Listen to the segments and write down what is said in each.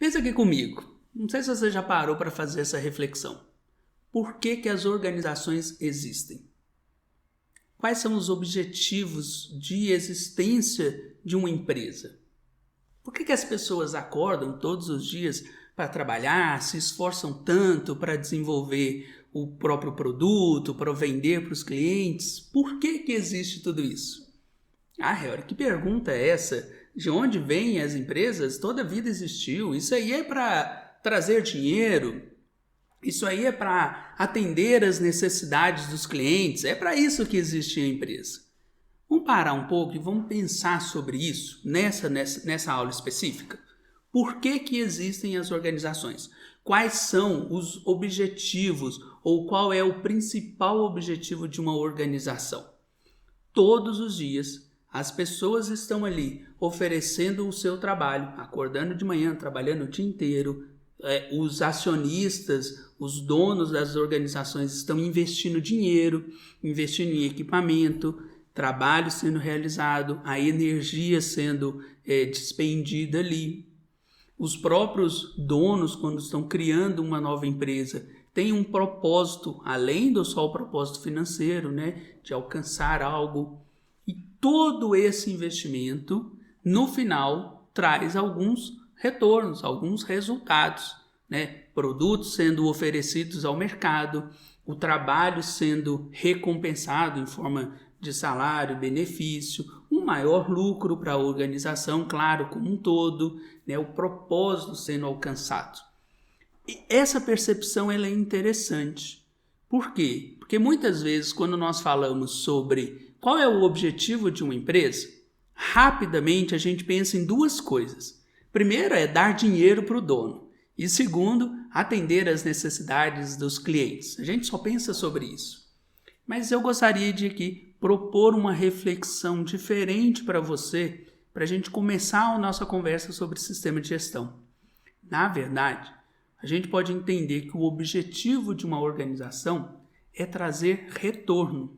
Pensa aqui comigo. Não sei se você já parou para fazer essa reflexão. Por que que as organizações existem? Quais são os objetivos de existência de uma empresa? Por que que as pessoas acordam todos os dias para trabalhar, se esforçam tanto para desenvolver o próprio produto, para vender para os clientes? Por que que existe tudo isso? Helder, que pergunta é essa? De onde vêm as empresas? Toda a vida existiu. Isso aí é para trazer dinheiro. Isso aí é para atender as necessidades dos clientes. É para isso que existe a empresa. Vamos parar um pouco e vamos pensar sobre isso nessa aula específica. Por que que existem as organizações? Quais são os objetivos ou qual é o principal objetivo de uma organização? Todos os dias, as pessoas estão ali oferecendo o seu trabalho, acordando de manhã, trabalhando o dia inteiro. Os acionistas, os donos das organizações estão investindo dinheiro, investindo em equipamento, trabalho sendo realizado, a energia sendo despendida ali. Os próprios donos, quando estão criando uma nova empresa, têm um propósito, além do só o propósito financeiro, de alcançar algo. E todo esse investimento, no final, traz alguns retornos, alguns resultados, Produtos sendo oferecidos ao mercado, o trabalho sendo recompensado em forma de salário, benefício, um maior lucro para a organização, claro, como um todo, o propósito sendo alcançado. E essa percepção ela é interessante. Por quê? Porque muitas vezes, quando nós falamos sobre qual é o objetivo de uma empresa, rapidamente a gente pensa em duas coisas. Primeiro é dar dinheiro para o dono. E segundo, atender às necessidades dos clientes. A gente só pensa sobre isso. Mas eu gostaria de aqui propor uma reflexão diferente para você, para a gente começar a nossa conversa sobre sistema de gestão. Na verdade, a gente pode entender que o objetivo de uma organização é trazer retorno.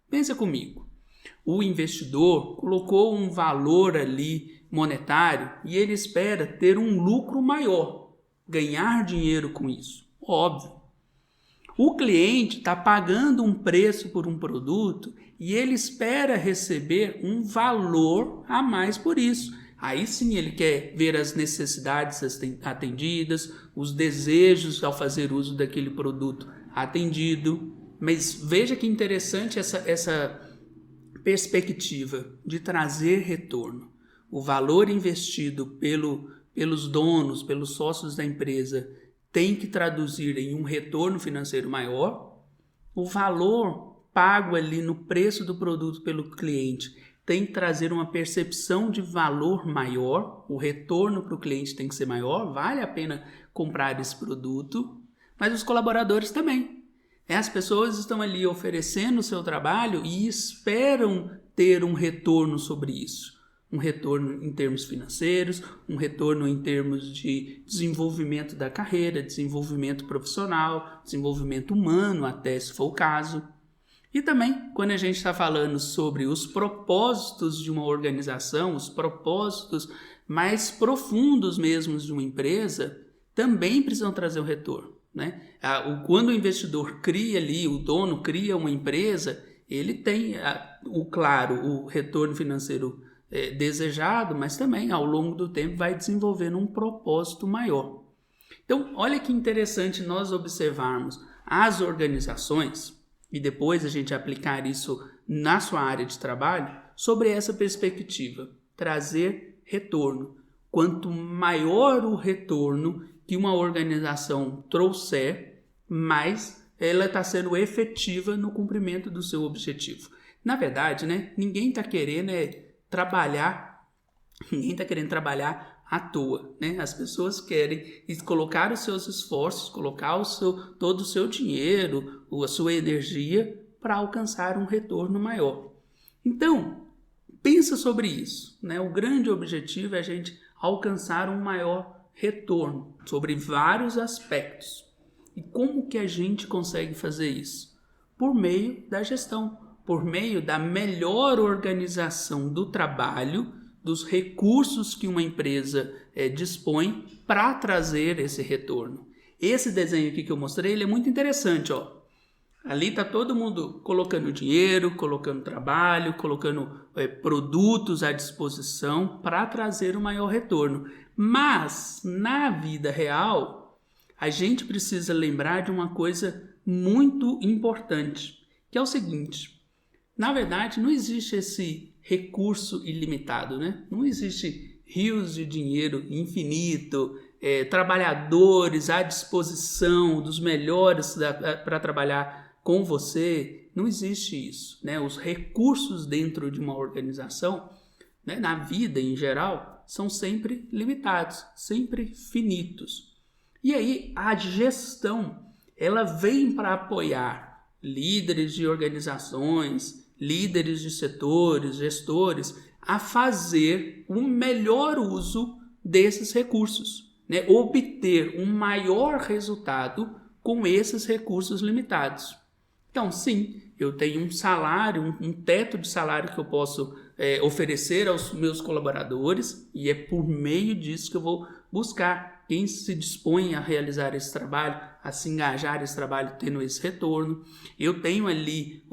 Pensa comigo. O investidor colocou um valor ali monetário e ele espera ter um lucro maior. Ganhar dinheiro com isso, óbvio. O cliente está pagando um preço por um produto e ele espera receber um valor a mais por isso. Aí sim ele quer ver as necessidades atendidas, os desejos ao fazer uso daquele produto atendido. Mas veja que interessante essa perspectiva de trazer retorno. O valor investido pelos donos, pelos sócios da empresa, tem que traduzir em um retorno financeiro maior. O valor pago ali no preço do produto pelo cliente tem que trazer uma percepção de valor maior. O retorno para o cliente tem que ser maior. Vale a pena comprar esse produto. Mas os colaboradores também. As pessoas estão ali oferecendo o seu trabalho e esperam ter um retorno sobre isso. Um retorno em termos financeiros, um retorno em termos de desenvolvimento da carreira, desenvolvimento profissional, desenvolvimento humano, até se for o caso. E também, quando a gente está falando sobre os propósitos de uma organização, os propósitos mais profundos mesmo de uma empresa, também precisam trazer um retorno. Quando o investidor cria ali, o dono cria uma empresa, ele tem, o retorno financeiro desejado, mas também ao longo do tempo vai desenvolvendo um propósito maior. Então, olha que interessante nós observarmos as organizações e depois a gente aplicar isso na sua área de trabalho sobre essa perspectiva, trazer retorno. Quanto maior o retorno que uma organização trouxer, mais ela está sendo efetiva no cumprimento do seu objetivo. Na verdade, ninguém está querendo trabalhar à toa, As pessoas querem colocar os seus esforços, colocar todo o seu dinheiro, a sua energia para alcançar um retorno maior. Então, pensa sobre isso, O grande objetivo é a gente alcançar um maior retorno sobre vários aspectos. E como que a gente consegue fazer isso? Por meio da gestão, por meio da melhor organização do trabalho, dos recursos que uma empresa dispõe para trazer esse retorno. Esse desenho aqui que eu mostrei, ele é muito interessante, ó. Ali está todo mundo colocando dinheiro, colocando trabalho, colocando produtos à disposição para trazer um maior retorno. Mas, na vida real, a gente precisa lembrar de uma coisa muito importante, que é o seguinte: na verdade, não existe esse recurso ilimitado, né? Não existe rios de dinheiro infinito, trabalhadores à disposição dos melhores para trabalhar com você. Não existe isso, né? Os recursos dentro de uma organização, né, na vida em geral, são sempre limitados, sempre finitos. E aí a gestão, ela vem para apoiar líderes de organizações, líderes de setores, gestores, a fazer um melhor uso desses recursos, né? Obter um maior resultado com esses recursos limitados. Então, sim, eu tenho um salário, um teto de salário que eu posso oferecer aos meus colaboradores, e é por meio disso que eu vou buscar quem se dispõe a realizar esse trabalho, a se engajar nesse trabalho, tendo esse retorno. Eu tenho ali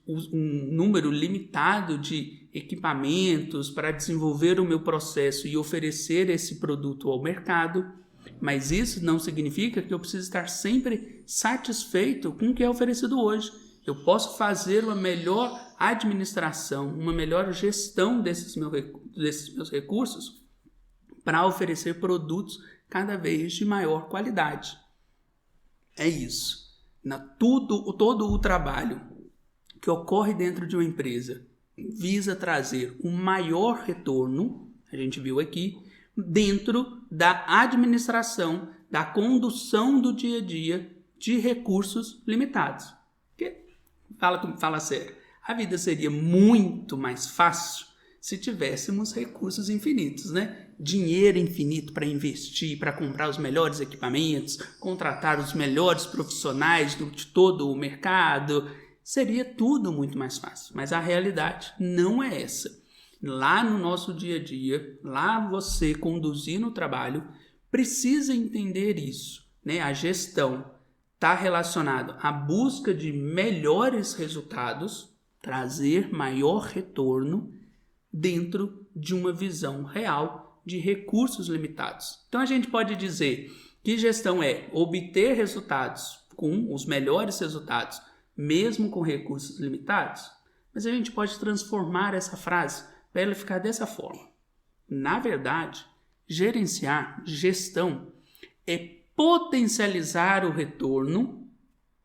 um número limitado de equipamentos para desenvolver o meu processo e oferecer esse produto ao mercado, mas isso não significa que eu preciso estar sempre satisfeito com o que é oferecido hoje. Eu posso fazer uma melhor administração, uma melhor gestão desses meus recursos para oferecer produtos cada vez de maior qualidade. É isso. Todo o trabalho que ocorre dentro de uma empresa visa trazer um maior retorno, a gente viu aqui, dentro da administração, da condução do dia a dia de recursos limitados. Porque, fala sério, a vida seria muito mais fácil se tivéssemos recursos infinitos, né? Dinheiro infinito para investir, para comprar os melhores equipamentos, contratar os melhores profissionais de todo o mercado. Seria tudo muito mais fácil, mas a realidade não é essa. Lá no nosso dia a dia, lá você conduzindo o trabalho, precisa entender isso, né? A gestão está relacionada à busca de melhores resultados, trazer maior retorno dentro de uma visão real de recursos limitados. Então a gente pode dizer que gestão é obter resultados com os melhores resultados, mesmo com recursos limitados, mas a gente pode transformar essa frase para ela ficar dessa forma. Na verdade, gerenciar, gestão, é potencializar o retorno,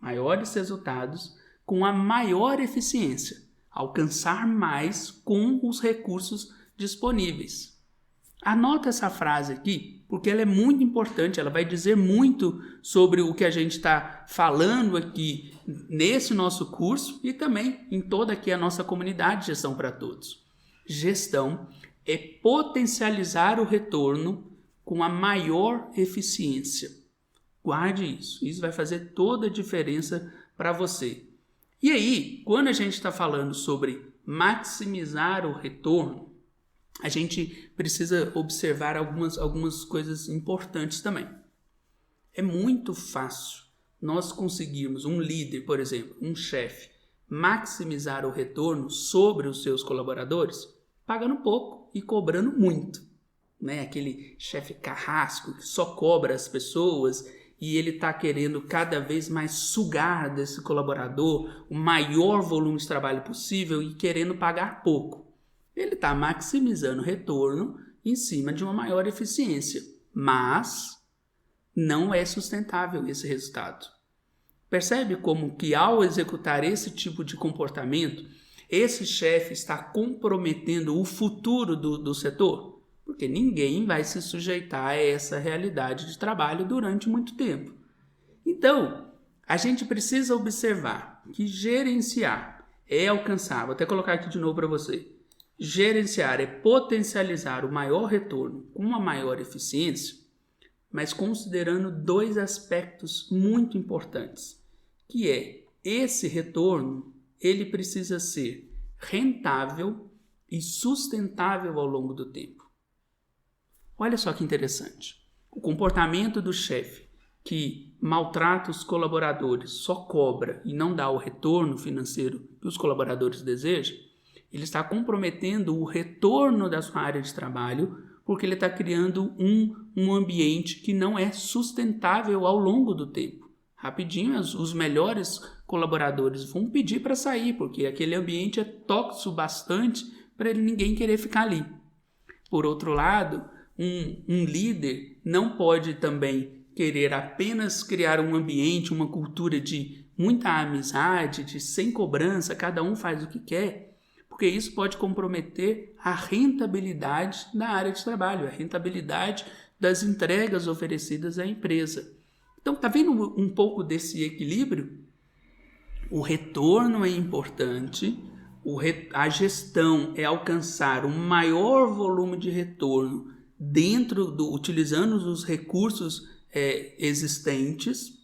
maiores resultados, com a maior eficiência, alcançar mais com os recursos disponíveis. Anota essa frase aqui, porque ela é muito importante, ela vai dizer muito sobre o que a gente está falando aqui nesse nosso curso e também em toda aqui a nossa comunidade de Gestão para Todos. Gestão é potencializar o retorno com a maior eficiência. Guarde isso. Isso vai fazer toda a diferença para você. E aí, quando a gente está falando sobre maximizar o retorno, a gente precisa observar algumas coisas importantes também. É muito fácil nós conseguirmos um líder, por exemplo, um chefe, maximizar o retorno sobre os seus colaboradores pagando pouco e cobrando muito, né? Aquele chefe carrasco que só cobra as pessoas e ele está querendo cada vez mais sugar desse colaborador o maior volume de trabalho possível e querendo pagar pouco. Ele está maximizando o retorno em cima de uma maior eficiência, mas não é sustentável esse resultado. Percebe como que ao executar esse tipo de comportamento, esse chefe está comprometendo o futuro do setor? Porque ninguém vai se sujeitar a essa realidade de trabalho durante muito tempo. Então, a gente precisa observar que gerenciar é alcançar, vou até colocar aqui de novo para você, gerenciar é potencializar o maior retorno com uma maior eficiência, mas considerando dois aspectos muito importantes, que é esse retorno, ele precisa ser rentável e sustentável ao longo do tempo. Olha só que interessante. O comportamento do chefe que maltrata os colaboradores, só cobra e não dá o retorno financeiro que os colaboradores desejam, ele está comprometendo o retorno da sua área de trabalho porque ele está criando um ambiente que não é sustentável ao longo do tempo. Rapidinho, os melhores colaboradores vão pedir para sair, porque aquele ambiente é tóxico bastante para ninguém querer ficar ali. Por outro lado, um líder não pode também querer apenas criar um ambiente, uma cultura de muita amizade, de sem cobrança, cada um faz o que quer, porque isso pode comprometer a rentabilidade da área de trabalho, a rentabilidade das entregas oferecidas à empresa. Então, está vendo um pouco desse equilíbrio? O retorno é importante, a gestão é alcançar um maior volume de retorno utilizando os recursos existentes,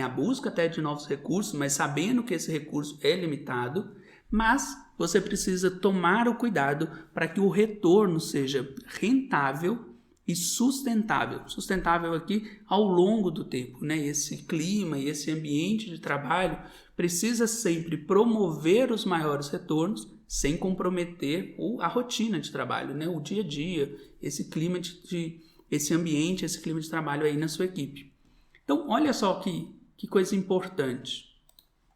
a busca até de novos recursos, mas sabendo que esse recurso é limitado, mas você precisa tomar o cuidado para que o retorno seja rentável e sustentável. Sustentável aqui ao longo do tempo, né? Esse clima e esse ambiente de trabalho precisa sempre promover os maiores retornos sem comprometer a rotina de trabalho, né? O dia a dia, esse clima esse ambiente, esse clima de trabalho aí na sua equipe. Então, olha só que coisa importante.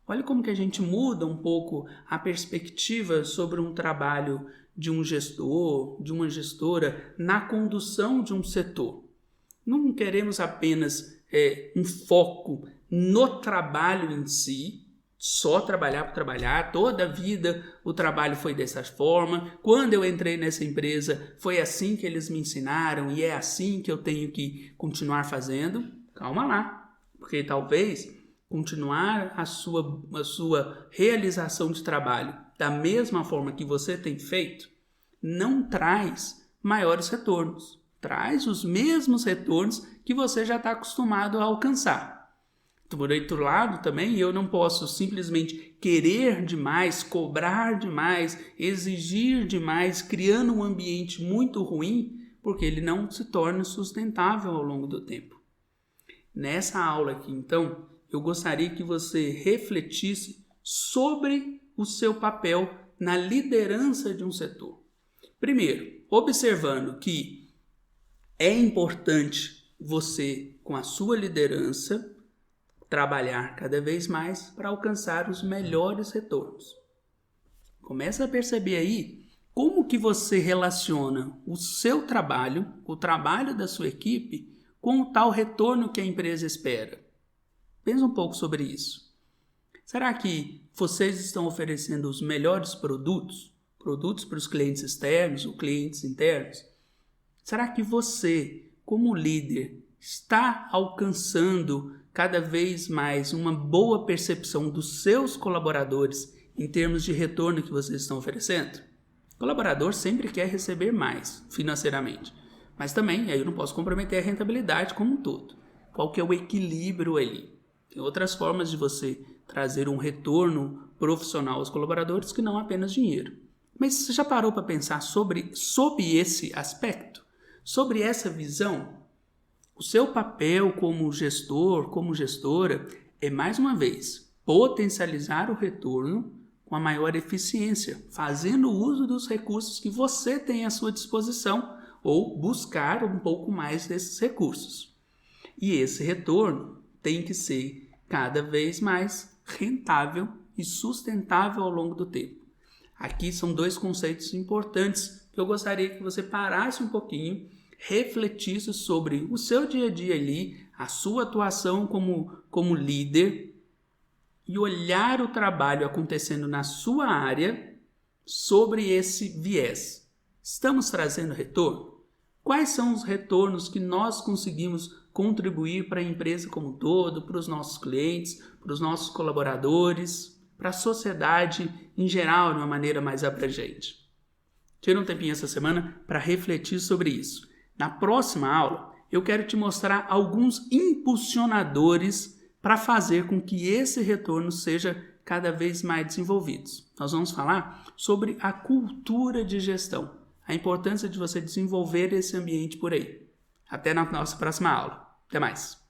Olha como que a gente muda um pouco a perspectiva sobre um trabalho de um gestor, de uma gestora na condução de um setor. Não queremos apenas um foco no trabalho em si, só trabalhar por trabalhar, toda a vida o trabalho foi dessa forma, quando eu entrei nessa empresa foi assim que eles me ensinaram e é assim que eu tenho que continuar fazendo. Calma lá, porque talvez continuar a sua realização de trabalho da mesma forma que você tem feito não traz maiores retornos, traz os mesmos retornos que você já está acostumado a alcançar. Por outro lado também, eu não posso simplesmente querer demais, cobrar demais, exigir demais, criando um ambiente muito ruim, porque ele não se torna sustentável ao longo do tempo. Nessa aula aqui, então, eu gostaria que você refletisse sobre o seu papel na liderança de um setor. Primeiro, observando que é importante você, com a sua liderança, trabalhar cada vez mais para alcançar os melhores retornos. Começa a perceber aí como que você relaciona o seu trabalho, o trabalho da sua equipe, com o tal retorno que a empresa espera. Pensa um pouco sobre isso. Será que vocês estão oferecendo os melhores produtos para os clientes externos ou clientes internos? Será que você, como líder, está alcançando cada vez mais uma boa percepção dos seus colaboradores em termos de retorno que vocês estão oferecendo? O colaborador sempre quer receber mais financeiramente, mas também aí eu não posso comprometer a rentabilidade como um todo. Qual que é o equilíbrio ali? Tem outras formas de você trazer um retorno profissional aos colaboradores que não apenas dinheiro. Mas você já parou para pensar sobre esse aspecto? Sobre essa visão? O seu papel como gestor, como gestora, é mais uma vez potencializar o retorno com a maior eficiência, fazendo uso dos recursos que você tem à sua disposição ou buscar um pouco mais desses recursos. E esse retorno tem que ser cada vez mais rentável e sustentável ao longo do tempo. Aqui são dois conceitos importantes que eu gostaria que você parasse um pouquinho, refletisse sobre o seu dia a dia ali, a sua atuação como líder e olhar o trabalho acontecendo na sua área sobre esse viés. Estamos trazendo retorno? Quais são os retornos que nós conseguimos contribuir para a empresa como um todo, para os nossos clientes, para os nossos colaboradores, para a sociedade em geral, de uma maneira mais abrangente? Tira um tempinho essa semana para refletir sobre isso. Na próxima aula, eu quero te mostrar alguns impulsionadores para fazer com que esse retorno seja cada vez mais desenvolvidos. Nós vamos falar sobre a cultura de gestão, a importância de você desenvolver esse ambiente por aí. Até na nossa próxima aula. Até mais!